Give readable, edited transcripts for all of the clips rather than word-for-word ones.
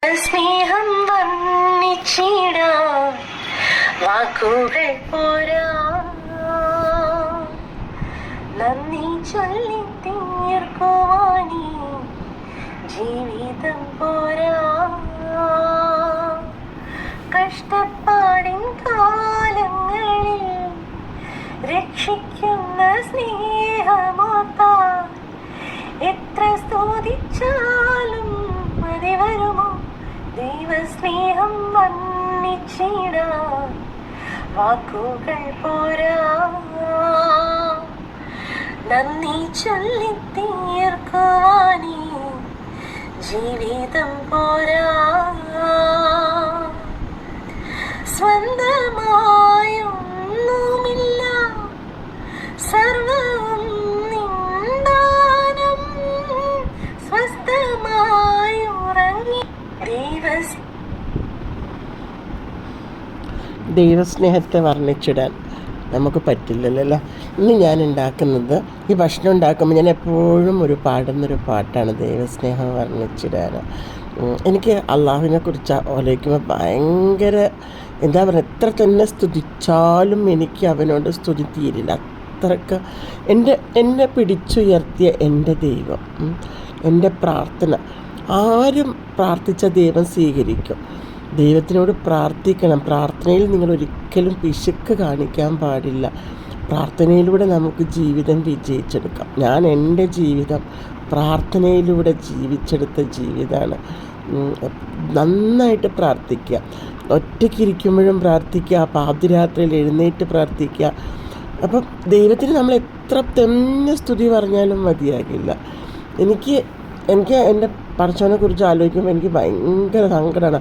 സ്നേഹം വർണ്ണിച്ചിടാ വാക്കുകൾ പോരാ, നന്ദി ചൊല്ലി തീർക്കുവാനീ ജീവിതം പോരാ. കഷ്ടപ്പാടിൻ കാലങ്ങളിൽ രക്ഷിക്കുന്ന സ്നേഹമാത്താ, എത്ര സ്തുതിച്ചാലും മതി വരുമോ ദൈവസ്നേഹം വർണ്ണിച്ചിടാൻ വാക്കുകൾ പോരാ. നന്ദി ചൊല്ലി തീർക്കുവാനീ ജീവിതം പോരാ. സ്വന്തമായൊന്നുമില്ല, സർവവും നിന്ദാനം, സ്വസ്ഥമായുറങ്ങി ദൈവസ്നേഹത്തെ വർണ്ണിച്ചിടാൻ നമുക്ക് പറ്റില്ലല്ലോ. ഇന്ന് ഞാൻ ഉണ്ടാക്കുന്നത്, ഈ ഭക്ഷണം ഉണ്ടാക്കുമ്പോൾ ഞാൻ എപ്പോഴും പാടുന്നൊരു പാട്ടാണ് ദൈവസ്നേഹം വർണ്ണിച്ചിടാൻ. എനിക്ക് അള്ളാഹുവിനെ കുറിച്ച് ആലോചിക്കുമ്പോൾ ഭയങ്കര എന്താ പറയുക, എത്ര തന്നെ സ്തുതിച്ചാലും എനിക്ക് അവനോട് സ്തുതി തീരില്ല. അത്രയ്ക്ക് എന്നെ പിടിച്ചുയർത്തിയ എൻ്റെ ദൈവം, എൻ്റെ പ്രാർത്ഥന ആരും പ്രാർത്ഥിച്ച ദൈവം സ്വീകരിക്കും. ദൈവത്തിനോട് പ്രാർത്ഥിക്കണം. പ്രാർത്ഥനയിൽ നിങ്ങൾ ഒരിക്കലും പിശുക്ക് കാണിക്കാൻ പാടില്ല. പ്രാർത്ഥനയിലൂടെ നമുക്ക് ജീവിതം വിജയിച്ചെടുക്കാം. ഞാൻ എൻ്റെ ജീവിതം പ്രാർത്ഥനയിലൂടെ ജീവിച്ചെടുത്ത ജീവിതമാണ്. നന്നായിട്ട് പ്രാർത്ഥിക്കുക, ഒറ്റയ്ക്കിരിക്കുമ്പോഴും പ്രാർത്ഥിക്കുക, പാതിരാത്രിയിൽ എഴുന്നേറ്റ് പ്രാർത്ഥിക്കുക. അപ്പം ദൈവത്തിന് നമ്മൾ എത്ര തന്നെ സ്തുതി പറഞ്ഞാലും മതിയാകില്ല. എനിക്ക് എൻ്റെ പടച്ചവനെ കുറിച്ച് ആലോചിക്കുമ്പോൾ എനിക്ക് ഭയങ്കര സങ്കടമാണ്.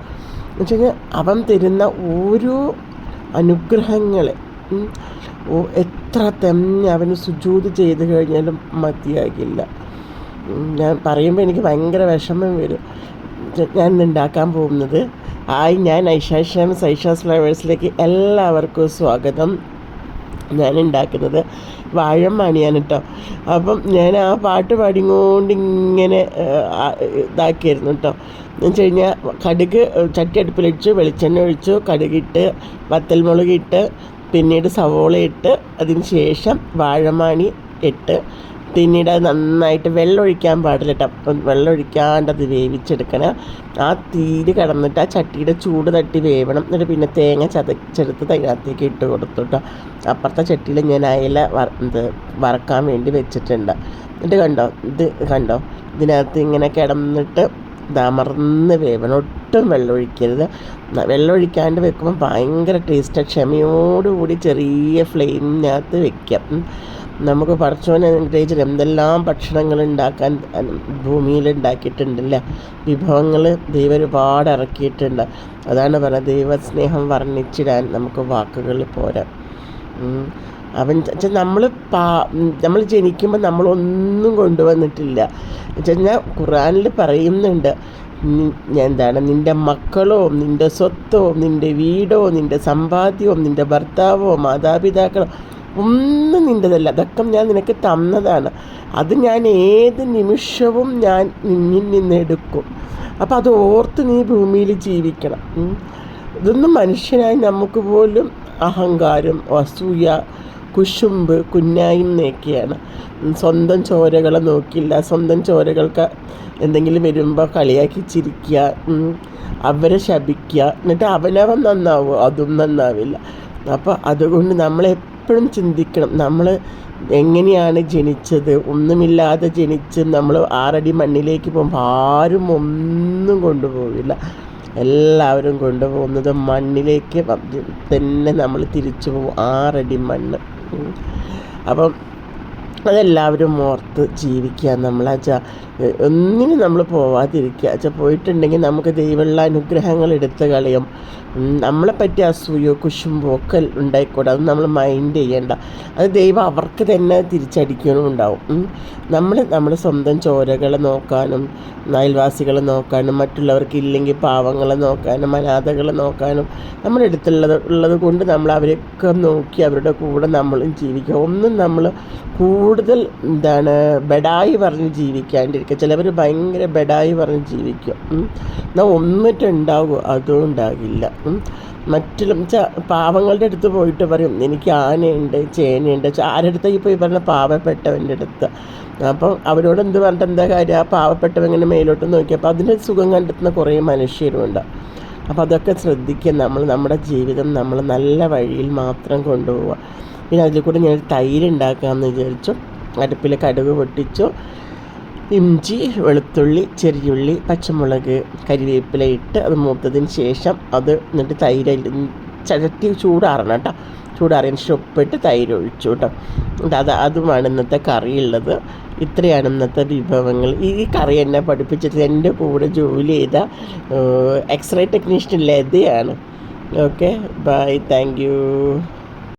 എന്ന് വെച്ച് കഴിഞ്ഞാൽ അവൻ തരുന്ന ഓരോ അനുഗ്രഹങ്ങളെ എത്ര തന്നെ അവന് സുജൂദ് ചെയ്ത് കഴിഞ്ഞാലും മതിയാകില്ല. ഞാൻ പറയുമ്പോൾ എനിക്ക് ഭയങ്കര വിഷമം വരും. ഞാൻ ഉണ്ടാക്കാൻ പോകുന്നത്, ഞാൻ ഐഷാസ് ഫ്ലവേഴ്സിലേക്ക് എല്ലാവർക്കും സ്വാഗതം. ഞാൻ ഉണ്ടാക്കുന്നത് വാഴമാണിയാണ് കേട്ടോ. അപ്പം ഞാൻ ആ പാട്ട് പാടിക്കൊണ്ട് ഇങ്ങനെ ഇതാക്കിയായിരുന്നു കേട്ടോ. എന്ന് വെച്ച് കഴിഞ്ഞാൽ കടുക് ചട്ടി അടുപ്പിലിടിച്ചു, വെളിച്ചെണ്ണ ഒഴിച്ചു, കടുകിട്ട് വത്തൽമുളകിട്ട്, പിന്നീട് സവോള ഇട്ട്, അതിന് ശേഷം വാഴമാണി ഇട്ട്, പിന്നീട് അത് നന്നായിട്ട് വെള്ളം ഒഴിക്കാൻ പാടില്ല കേട്ടോ. വെള്ളം ഒഴിക്കാണ്ട് അത് വേവിച്ചെടുക്കണം. ആ തീര് കടന്നിട്ട് ആ ചട്ടിയുടെ ചൂട് തട്ടി വേവണം. എന്നിട്ട് പിന്നെ തേങ്ങ ചതച്ചെടുത്ത് അതിനകത്തേക്ക് ഇട്ട് കൊടുത്തു കേട്ടോ. അപ്പുറത്തെ ചട്ടിയിൽ ഞാൻ അയല വറക്കാൻ വേണ്ടി വെച്ചിട്ടുണ്ട്. എന്നിട്ട് കണ്ടോ ഇതിനകത്ത് ഇങ്ങനെ കിടന്നിട്ട് അമർന്ന് വേവണം. ഒട്ടും വെള്ളം ഒഴിക്കരുത്. വെള്ളം ഒഴിക്കാണ്ട് വെക്കുമ്പോൾ ഭയങ്കര ടേസ്റ്റാണ്. ക്ഷമയോടുകൂടി ചെറിയ ഫ്ലെയിമിനകത്ത് വെക്കാം. നമുക്ക് പടച്ചോനെ അനുഗ്രഹിച്ചിട്ട് എന്തെല്ലാം ഭക്ഷണങ്ങൾ ഉണ്ടാക്കാൻ ഭൂമിയിൽ ഉണ്ടാക്കിയിട്ടുണ്ടല്ലേ. വിഭവങ്ങൾ ദൈവം ഒരുപാട് ഇറക്കിയിട്ടുണ്ട്. അതാണ് പറയുന്നത്, ദൈവസ്നേഹം വർണ്ണിച്ചിടാൻ നമുക്ക് വാക്കുകൾ പോരാ. അവൻ നമ്മൾ ജനിക്കുമ്പോൾ നമ്മളൊന്നും കൊണ്ടുവന്നിട്ടില്ല. വെച്ചുകഴിഞ്ഞാൽ ഖുർആനിൽ പറയുന്നുണ്ട്, എന്താണ്, നിൻ്റെ മക്കളോ നിൻ്റെ സ്വത്തോ നിൻ്റെ വീടോ നിൻ്റെ സമ്പാദ്യമോ നിൻ്റെ ഭർത്താവോ മാതാപിതാക്കളോ ഒന്നും നിൻ്റെതല്ല, അതൊക്കെ ഞാൻ നിനക്ക് തന്നതാണ്. അത് ഞാൻ ഏത് നിമിഷവും ഞാൻ നിന്നിൽ നിന്ന് എടുക്കും. അപ്പം അത് ഓർത്ത് നീ ഭൂമിയിൽ ജീവിക്കണം. ഇതൊന്നും മനുഷ്യനായി നമുക്ക് പോലും അഹങ്കാരം, അസൂയ, കുശുമ്പ്, കുന്നായ്മ എന്നൊക്കെയാണ്. സ്വന്തം ചോരകളെ നോക്കില്ല, സ്വന്തം ചോരകൾക്ക് എന്തെങ്കിലും വരുമ്പോൾ കളിയാക്കി ചിരിക്കുക, അവരെ ശപിക്കുക, എന്നിട്ട് അവനവൻ നന്നാവുമോ? അതും നന്നാവില്ല. അപ്പോൾ അതുകൊണ്ട് നമ്മളെപ്പോഴും ചിന്തിക്കണം, നമ്മൾ എങ്ങനെയാണ് ജനിച്ചത്. ഒന്നുമില്ലാതെ ജനിച്ച് നമ്മൾ 6 അടി മണ്ണിലേക്ക് പോകുമ്പോൾ ആരും ഒന്നും കൊണ്ടുപോകില്ല. എല്ലാവരും കൊണ്ടുപോകുന്നത് മണ്ണിലേക്ക് തന്നെ നമ്മൾ തിരിച്ചു പോകും. 6 അടി മണ്ണ്. അപ്പം അതെല്ലാവരും ഓർത്ത് ജീവിക്കുക. ഒന്നിനും നമ്മൾ പോവാതിരിക്കുക. പോയിട്ടുണ്ടെങ്കിൽ നമുക്ക് ദൈവമുള്ള അനുഗ്രഹങ്ങൾ എടുത്ത് കളയും. നമ്മളെ പറ്റി അസൂയോ കുശുമ്പോ ഒക്കെ ഉണ്ടായിക്കോട്ടെ, അത് നമ്മൾ മൈൻഡ് ചെയ്യേണ്ട. അത് ദൈവം അവർക്ക് തന്നെ തിരിച്ചടിക്കാനും ഉണ്ടാവും. നമ്മൾ സ്വന്തം ചോരകളെ നോക്കാനും അയൽവാസികളെ നോക്കാനും മറ്റുള്ളവർക്ക് ഇല്ലെങ്കിൽ പാവങ്ങളെ നോക്കാനും അനാഥകളെ നോക്കാനും നമ്മുടെ അടുത്തുള്ളത് കൊണ്ട് നമ്മൾ അവരെയൊക്കെ നോക്കി അവരുടെ കൂടെ നമ്മളും ജീവിക്കുക. ഒന്നും നമ്മൾ കൂടെ കൂടുതൽ എന്താണ് ബെഡായി പറഞ്ഞ് ജീവിക്കാണ്ടിരിക്കുക. ചിലവർ ഭയങ്കര ബെഡായി പറഞ്ഞ് ജീവിക്കും. എന്നാൽ ഒന്നിട്ടുണ്ടാകുമോ അതും ഉണ്ടാകില്ല. മറ്റുള്ള പാവങ്ങളുടെ അടുത്ത് പോയിട്ട് പറയും എനിക്ക് ആനയുണ്ട് ചേനയുണ്ട്. ആരുടെ അടുത്തേക്ക് പോയി പറഞ്ഞ പാവപ്പെട്ടവൻ്റെ അടുത്ത്. അപ്പം അവരോട് എന്ത് പറഞ്ഞിട്ട് എന്താ കാര്യം? ആ പാവപ്പെട്ടവൻ ഇങ്ങനെ മേലോട്ട് നോക്കിയപ്പോൾ അതിന് സുഖം കണ്ടെത്തുന്ന കുറേ മനുഷ്യരുമുണ്ട്. അപ്പോൾ അതൊക്കെ ശ്രദ്ധിക്കുക. നമ്മുടെ ജീവിതം നമ്മൾ നല്ല വഴിയിൽ മാത്രം കൊണ്ടുപോവുക. പിന്നെ അതിൽ കൂടെ ഞാൻ തൈര് ഉണ്ടാക്കാമെന്ന് വിചാരിച്ചു. അടുപ്പിൽ കടുക് പൊട്ടിച്ചു, ഇഞ്ചി, വെളുത്തുള്ളി, ചെറിയുള്ളി, പച്ചമുളക്, കരിവേപ്പില ഇട്ട് അത് മൂത്തതിന് ശേഷം അത് എന്നിട്ട് തൈര് ചട്ടി ചൂടാറണം കേട്ടോ. ചൂടാറിയതിന് ശേഷം ഉപ്പിട്ട് തൈര് ഒഴിച്ചു കേട്ടോ. അതുമാണ് ഇന്നത്തെ കറിയുള്ളത്. ഇത്രയാണ് ഇന്നത്തെ വിഭവങ്ങൾ. ഈ കറി എന്നെ പഠിപ്പിച്ചിട്ട് എൻ്റെ കൂടെ ജോലി ചെയ്ത എക്സ്റേ ടെക്നീഷ്യൻ ലതയാണ്. Okay, bye, thank U.